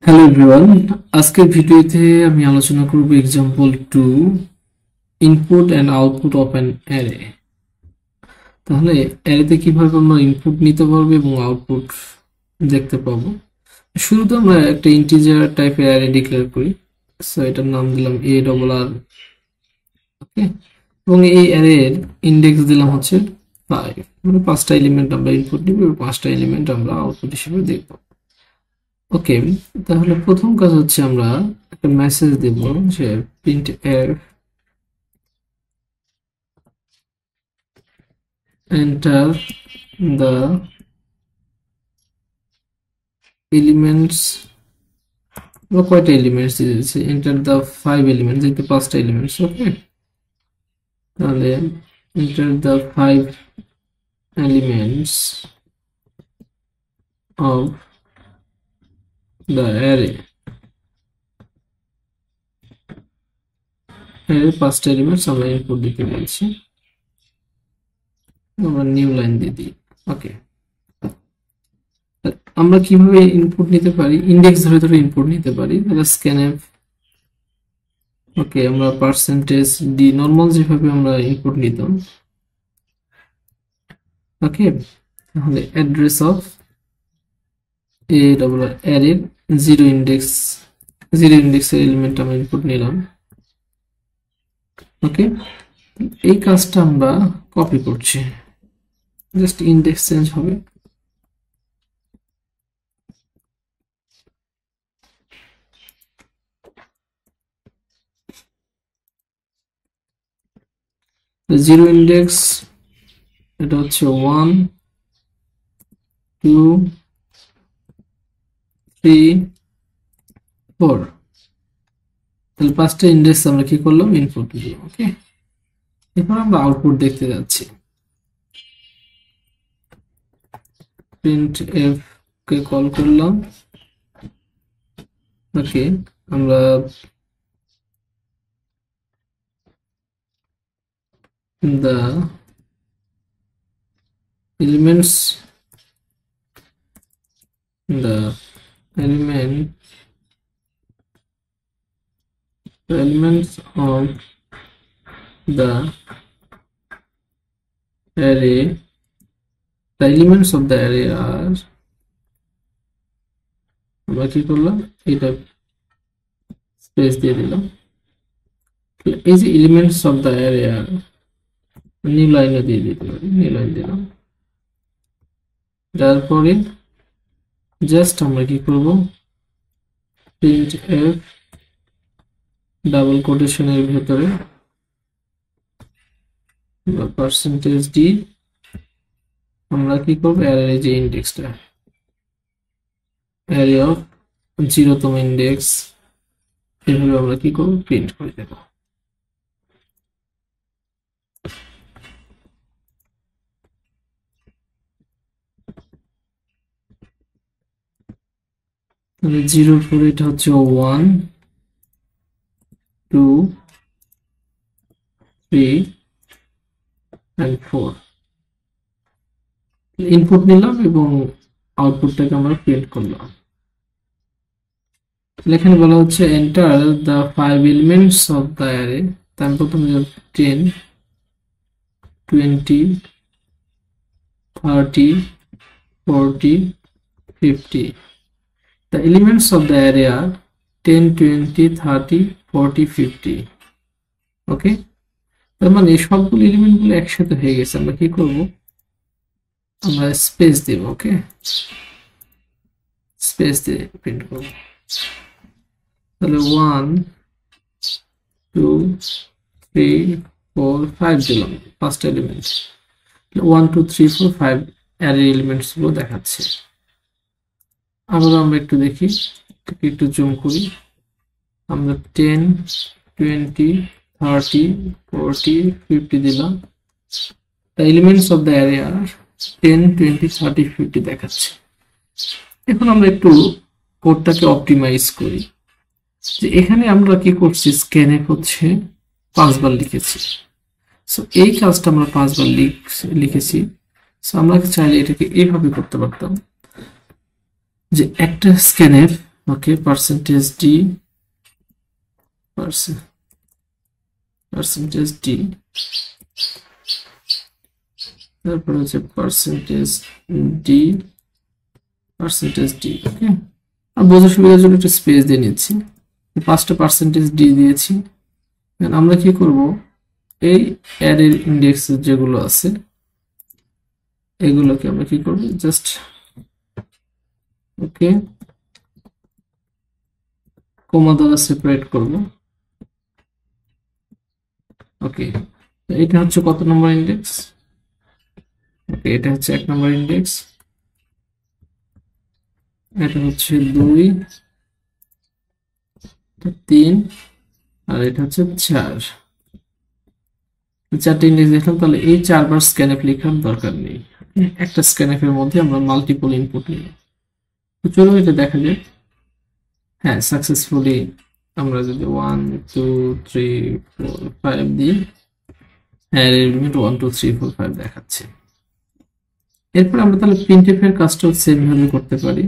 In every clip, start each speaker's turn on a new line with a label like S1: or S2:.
S1: Hello everyone, আজকের ভিডিওতে আমি আলোচনা করব example 2 input and output of an array. তাহলে অ্যারেতে কিভাবে আমরা ইনপুট নিতে পারবো এবং আউটপুট দেখতে পাবো। শুরুতে আমরা একটা ইন্টিজার টাইপের অ্যারে ডিক্লেয়ার করি। সো এটার নাম দিলাম এ ডবল আর, ওকে। এবং এই অ্যারের ইন্ডেক্স দিলাম হচ্ছে 5, মানে 5টা এলিমেন্ট আমরা ইনপুট নিব এবং 5টা এলিমেন্ট আমরা আউটপুট হিসেবে দেখব। ওকে, তাহলে প্রথম কাজ হচ্ছে আমরা একটা মেসেজ দেব যে print F enter the elements, বা কয়টা এলিমেন্টস দিয়েছে, এন্টার দ্য 5 এলিমেন্টস, যেহেতু 5টা এলিমেন্টস। ওকে, তাহলে enter the 5 elements of the array. Array 5টা এলিমেন্টস আমরা ইনপুট দিতে বলছি, আমরা নিউ লাইন দিয়ে দিই। ওকে, আমরা কিভাবে ইনপুট নিতে পারি, ইন্ডেক্স ধরে ধরে ইনপুট নিতে পারি। তাহলে স্ক্যানএফ, ওকে, আমরা পার্সেন্টেজ ডি নর্মাল যেভাবে আমরা ইনপুট নিতাম। ওকে, তাহলে অ্যাড্রেস অফ এ ডবল অ্যারের জিরো ইন্ডেক্সের এলিমেন্ট আমরা ইনপুট নিলাম। ওকে, এই কাজটা আমরা কপি করছি, জাস্ট ইন্ডেক্স চেঞ্জ হবে। জিরো ইন্ডেক্স এটা হচ্ছে 1 2 3 4, তাহলে 5টা ইন্ডেক্স আমরা কি করলাম, ইনপুট দিলাম। ওকে, এরপর আমরা আউটপুট দেখতে যাচ্ছি। প্রিন্ট এফ কে কল করলাম। ওকে, আমরা the elements the elements of the array, the elements of the array are, আমরা কি করলাম, এটা স্পেস দিয়ে দিলাম। এই যে এলিমেন্টস অফ দ্য অ্যারে আর নিউ লাইনে দিয়ে দিতে পারি, নিউ লাইন দিলাম। তারপরে জাস্ট আমরা কি করব, প্রিন্ট এফ ডাবল কোটেশনের ভেতরে বা পার্সেন্টেজ ডি, আমরা কি করব, অ্যারের যে ইন্ডেক্সটা, অ্যারে অফ 0তম ইন্ডেক্স, এভাবে আমরা কি করব, প্রিন্ট করে দেব। তাহলে 0 পরে এটা হচ্ছে 1 2 3 and 4, ইনপুট নিলাম এবং আউটপুটটাকে আমরা প্রিন্ট করলাম। এখানে বলা হচ্ছে enter the 5 elements of the array. তার প্রথমে 10 20 30 40 50, the elements of the array are 10 20 30 40 50। ওকে, তার মানে এই সবগুলো এলিমেন্টগুলো একসাথে হয়ে গেছে। আমরা কি করব, আমরা স্পেস দেব। ওকে, স্পেস দিয়ে প্রিন্ট করব। তাহলে 1 2 3 4 5 দিলাম, 5টা এলিমেন্ট। 1 2 3 4 5 অ্যারে এলিমেন্টস গুলো দেখাচ্ছে। আবার আমরা একটু দেখি, একটু জুম করি। আমরা 10 20 30 40 50 দিলাম। The elements of the array are 10 20 30 50 দেখাচ্ছে। এখন আমরা একটু কোডটাকে অপটিমাইজ করি, যে এখানে আমরা কি করছি, স্ক্যানএফ হচ্ছে 5 বার লিখেছি। সো এই কাজটা আমরা 5 বার লিখেছি। সো আমরা চাইলে এটাকে এইভাবে করতে পারতাম, যে একটা স্ক্যানএফ ওকে, পার্সেন্টেজ ডি, পার্সেন্টেজ ডি, তারপর হচ্ছে পার্সেন্টেজ ডি, পার্সেন্টেজ ডি। ওকে, আর বোঝার সুবিধার জন্য একটু স্পেস দিয়ে নিচ্ছি। 5টা পার্সেন্টেজ ডি দিয়েছি। আমরা কি করব, এই অ্যারের ইন্ডেক্স যেগুলো আছে এগুলোকে আমরা কি করব, জাস্ট ওকে কমা দ্বারা সেপারেট করব। ওকে, এটা হচ্ছে কত নম্বর ইন্ডেক্স? ওকে, এটা হচ্ছে 1 নম্বর ইন্ডেক্স, এটা হচ্ছে 2, 3, আর এটা হচ্ছে 4। 4টে ইন্ডেক্স দেখলাম। তাহলে এই 4বার স্ক্যানএফ লেখার দরকার নেই, একটা স্ক্যানএফ এর মধ্যে আমরা মাল্টিপল ইনপুট নিই। তো চলো এটা দেখা যাক। হ্যাঁ, সাকসেসফুলি আমরা যদি 1 2 3 4 5 দিই, হ্যাঁ এলিমেন্ট 1 2 3 4 5 দেখাচ্ছে। এরপর আমরা তাহলে প্রিন্টএফ এর কাজটাও সেম ভাবে করতে পারি।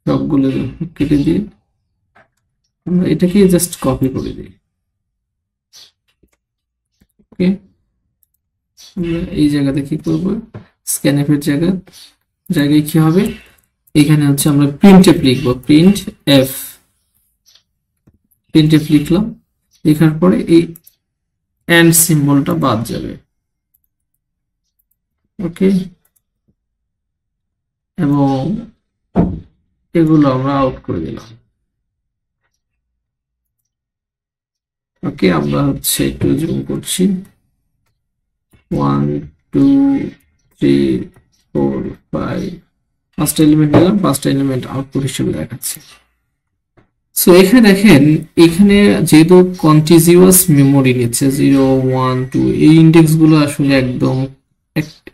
S1: সবগুলো কেটে দিয়ে আমরা এটাকে জাস্ট কপি করে দিই। ওকে, আমরা এই জায়গাতে কি করব, স্ক্যানএফ এর জায়গায় কি হবে, এখানে হচ্ছে আমরা প্রিন্টএফ লিখব। প্রিন্টএফ লিখলাম, লেখার পরে এই এন্ড সিম্বলটা বাদ যাবে। ওকে, এবং এগুলো আমরা আউট করে দিলাম। ওকে, আমরা হচ্ছে একটু জুম করছি। 1 2 3 4 5, 5টা এলিমেন্ট দিলাম, 5টা এলিমেন্ট আউটপুট হিসেবে দেখাচ্ছে। সো এখানে দেখেন, এখানে যেহেতু কন্টিজিউয়াস মেমোরি নিচ্ছে 0 1 2, এই ইন্ডেক্স গুলো আসলে একদম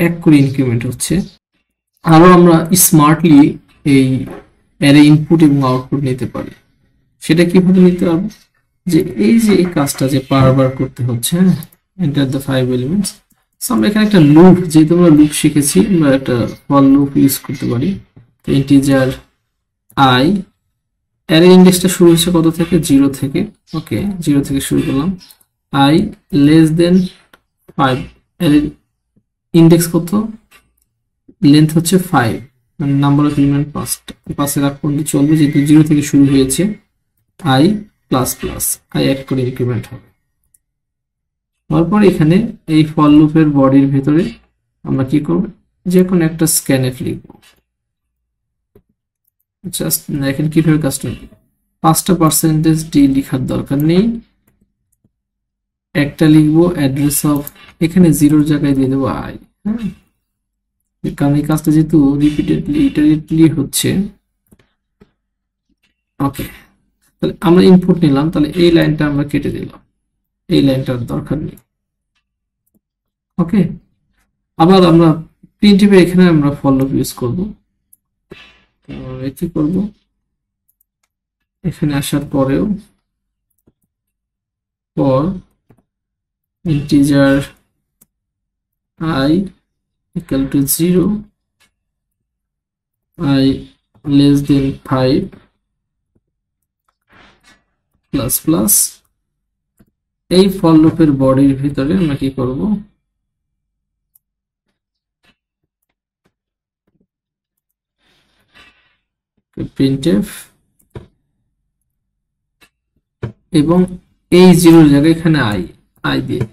S1: এক করে ইনক্রিমেন্ট হচ্ছে। আরো আমরা স্মার্টলি এই অ্যারে ইনপুট এবং আউটপুট নিতে পারি। সেটা কিভাবে নিতে পারবো, যে এই যে এই কাজটা যে বারবার করতে হচ্ছে, এন্টার দ্য 5 এলিমেন্টস। সো আমরা এখানে একটা লুপ, যেহেতু আমরা লুপ শিখেছি, আমরা একটা ফর লুপ ইউজ করতে পারি। তো ইন্টিজার আই, অ্যারে ইন্ডেক্সটা শুরু হচ্ছে কত থেকে, 0 থেকে। ওকে, 0 থেকে শুরু করলাম। I less than 5, array index কত, লেন্থ হচ্ছে 5, মানে নাম্বার অফ এলিমেন্ট 5 এর আগ পর্যন্ত চলবে, যেহেতু 0 থেকে শুরু হয়েছে। আই প্লাস প্লাস, আই এক করে ইনক্রিমেন্ট হবে। তারপর এখানে এই ফর লুপের বডির ভিতরে আমরা কি করব, যে কোনো একটা স্ক্যানএফ লিখব। জাস্ট দেখেন কিভাবে কাজটা, 5টা পার্সেন্টেজ ডি লেখার দরকার নেই, একটা লিখবো অ্যাড্রেস অফ, এখানে 0 জায়গায় দিয়ে দেবো আই। হ্যাঁ, কারণ এই কাজটা যেহেতু রিপিটেডলি ইটারেটিভলি হচ্ছে। ওকে, তাহলে আমরা ইনপুট নিলাম, তাহলে এই লাইনটা আমরা কেটে দিলাম, এই লাইনটার দরকার নেই। ওকে, আবার আমরা প্রিন্টএফ এ এখানে আমরা ফর লুপ ইউজ করব। কি করব, এখানে আসার পরেও for integer I equal to 0, I less than 5 plus plus, এই ফর লুপের বডির ভিতরে আমরা কি করব, প্রিন্টএফ, এবং এই 0 জায়গায় এখানে আই দিয়ে।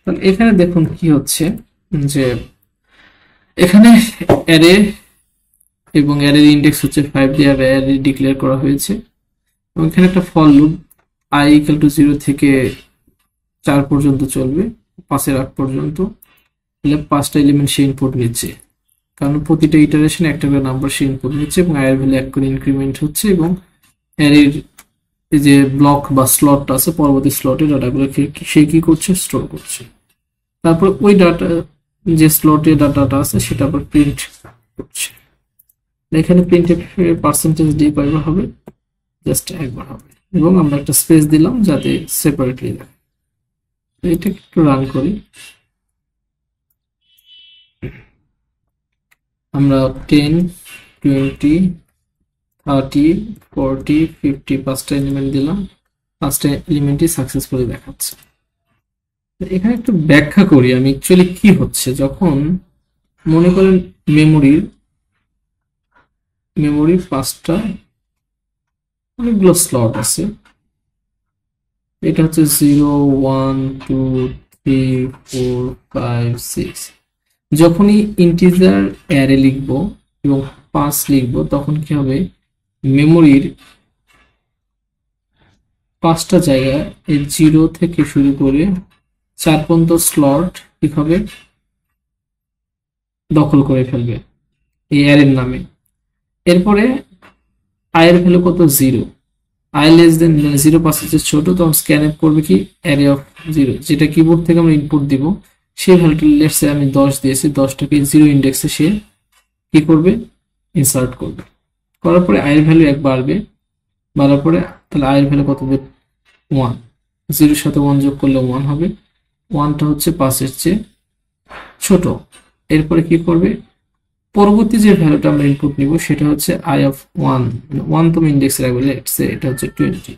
S1: তাহলে এখানে দেখুন কি হচ্ছে, যে এখানে অ্যারে এবং অ্যারের ইন্ডেক্স হচ্ছে 5 দিয়ে অ্যারে ডিক্লেয়ার করা হয়েছে, এবং এখানে একটা for loop I equal to 0 থেকে 4 পর্যন্ত চলবে, 5 এর আগ পর্যন্ত। তাহলে 5টা এলিমেন্ট সে ইনপুট নিচ্ছে, কারণ প্রতিটা ইটারেশনে একটা করে নাম্বার সে ইনপুট নিচ্ছে, এবং আয়ের ভ্যালু এক করে ইনক্রিমেন্ট হচ্ছে, এবং অ্যারের যে ব্লক বা স্লটটা আছে, পরবর্তী স্লটে ডাটাগুলো সে কি করছে, স্টোর করছে। তারপর ওই ডাটা, যে স্লটে ডাটাটা আছে সেটা আবার প্রিন্ট করছে। এখানে প্রিন্টএফ পার্সেন্টেজ ডি কয়বার হবে, জাস্ট একবার হবে। এবং আমরা একটা স্পেস দিলাম যাতে সেপারেটলি দেখে। এটা একটু রান করি। আমরা 10, 20, 30, 40, 50 পাঁচটা এলিমেন্ট দিলাম, পাঁচটা এলিমেন্টই সাকসেসফুলি দেখাচ্ছে। এখানে একটু ব্যাখ্যা করি আমি অ্যাকচুয়ালি কি হচ্ছে। যখন মনে করেন মেমোরির পাঁচটা অনেকগুলো স্লট আছে, এটা হচ্ছে 0, 1, 2, 3, 4, 5, 6। যখনই ইন্টিজার অ্যারে লিখবো এবং 5 লিখবো তখন কি হবে, মেমোরির পাঁচটা জায়গায় এই 0 থেকে শুরু করে 4 পর্যন্ত স্লট কি হবে, দখল করে ফেলবে এই অ্যারের নামে। এরপরে আই এর ভ্যালু কত, 0। আই লেস দেন 0 পার্সেন্টেজ ছোট, তখন স্ক্যানএফ করবে কি অ্যারে অফ 0, যেটা কিবোর্ড থেকে আমরা ইনপুট দিব। সেই ভ্যালুটা লেটসে আমি 10 দিয়েছি, 10টাকে 0 ইন্ডেক্সে সে কি করবে, ইনসার্ট করবে। করার পরে আই এর ভ্যালু 1 বাড়বে, বাড়ার পরে তাহলে আই এর ভ্যালু কত হবে, 1। 0 সাথে 1 যোগ করলে 1 হবে, 1টা হচ্ছে 5-এর চেয়ে ছোট। এরপরে কি করবে, পরবর্তী যে ভ্যালুটা আমরা ইনপুট নিব সেটা হচ্ছে আই অফ 1, 1তম ইন্ডেক্সে রাখবে, লেটসে এটা হচ্ছে 20।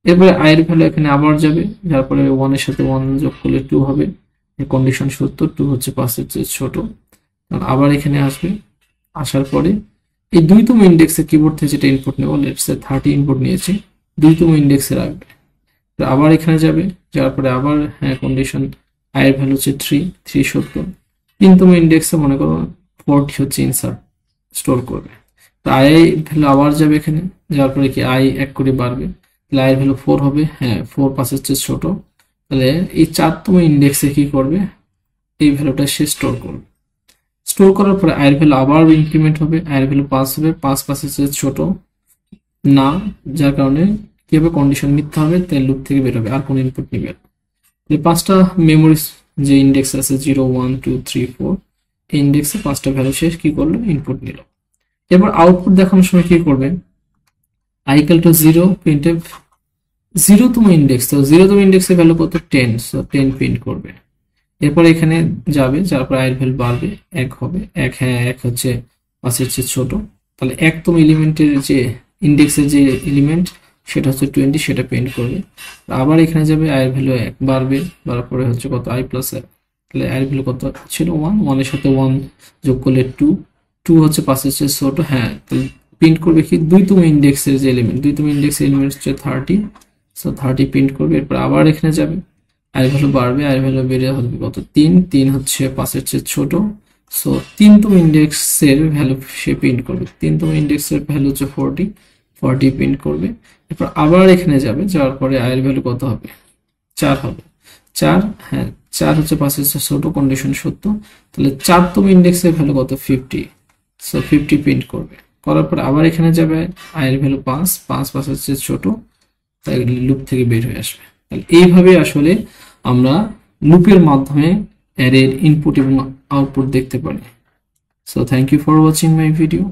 S1: এরপরে আই এর ভ্যালু এখানে আবার যাবে, যার পরে 1 এর সাথে 1 যোগ করলে 2 হবে, কন্ডিশন সত্য, 2 হচ্ছে 5-এর চেয়ে ছোট। আবার এখানে আসবে, আসার পরে এই 2তম ইন্ডেক্সে কিবোর্ড থেকে যেটা ইনপুট নেব, লেটসে 30 ইনপুট নিয়েছি, 2তম ইন্ডেক্সে রাখবে। আবার এখানে যাবে, যাওয়ার পরে আবার হ্যাঁ কন্ডিশন আই এর ভ্যালু হচ্ছে 3 সত্য, 3তম ইন্ডেক্সে মনে করো 40 হচ্ছে ইনসার্ট স্টোর করবে। তো আই ভ্যালু আবার যাবে এখানে, যাওয়ার পরে কি আই 1 করে বাড়বে, তাহলে আই এর ভ্যালু 4 হবে, হ্যাঁ 4 5-এর চেয়ে ছোট। তাহলে এই 4তম ইন্ডেক্সে কি করবে, এই ভ্যালুটা সে স্টোর করবে। স্টোর করার পরে আই এর ভ্যালু আবার ইনক্রিমেন্ট হবে, আই এর ভ্যালু 5 হবে, 5 5-এর চেয়ে ছোট না, যার কারণে কি হবে, কন্ডিশন মিথ্যা হবে, তাই লুপ থেকে বের হবে, আর কোনো ইনপুট নিবে না। এই 5টা মেমোরি যে ইন্ডেক্স আছে 0, 1, 2, 3, 4, এই ইন্ডেক্সে 5টা ভ্যালু শেষ কি করলো, ইনপুট নিল। এরপর আউটপুট দেখানোর সময় কি করবে, i equal to 0 printf 0তম index, তো 0তম ইন্ডেক্সের ভ্যালু কত, 10, সো 10 প্রিন্ট করবে। এরপর এখানে যাবে, যার পর আই এর ভ্যালু বাড়বে, 1 হবে, 1 হ্যাঁ 1 হচ্ছে 5-এর চেয়ে ছোট, তাহলে 1তম এলিমেন্টের যে ইন্ডেক্সের যে এলিমেন্ট সেটা হচ্ছে 20, সেটা প্রিন্ট করবে। আবার এখানে যাবে, আই এর ভ্যালু 1 বাড়বে, বাড়ার পরে হচ্ছে কত, i প্লাস 1, তাহলে আই এর ভ্যালু কত ছিল 1, 1 এর সাথে 1 যোগ করলে 2, 2 হচ্ছে 5-এর চেয়ে ছোট, হ্যাঁ তাহলে প্রিন্ট করবে কি, 2তম ইন্ডেক্সের যে এলিমেন্ট, 2তম ইন্ডেক্সের এলিমেন্ট হচ্ছে 30, সো 30 প্রিন্ট করবে। এরপর আবার এখানে যাবে, আই এর ভ্যালু বাড়বে, আই এর ভ্যালু বেড়ে হবে কত, 3, 3 হচ্ছে 5-এর চেয়ে ছোট, সো 3তম ইন্ডেক্সের ভ্যালু সে প্রিন্ট করবে, 3তম ইন্ডেক্সের ভ্যালু হচ্ছে 40, 40 প্রিন্ট করবে। এরপর আবার এখানে যাবে, যাওয়ার পরে আই এর ভ্যালু কত হবে, 4 হবে, 4 হ্যাঁ 4 হচ্ছে 5-এর চেয়ে ছোট, কন্ডিশন সত্য, তাহলে 4তম ইন্ডেক্সের ভ্যালু কত, 50, সো 50 প্রিন্ট করবে। করার পর আবার এখানে যাবে, আই এর ভ্যালু 5, 5 5-এর চেয়ে ছোট, তাই লুপ থেকে বের হয়ে আসবে। তাহলে এইভাবে আসলে আমরা লুপের মাধ্যমে অ্যারের ইনপুট এবং আউটপুট দেখতে পারি। So thank you for watching my video.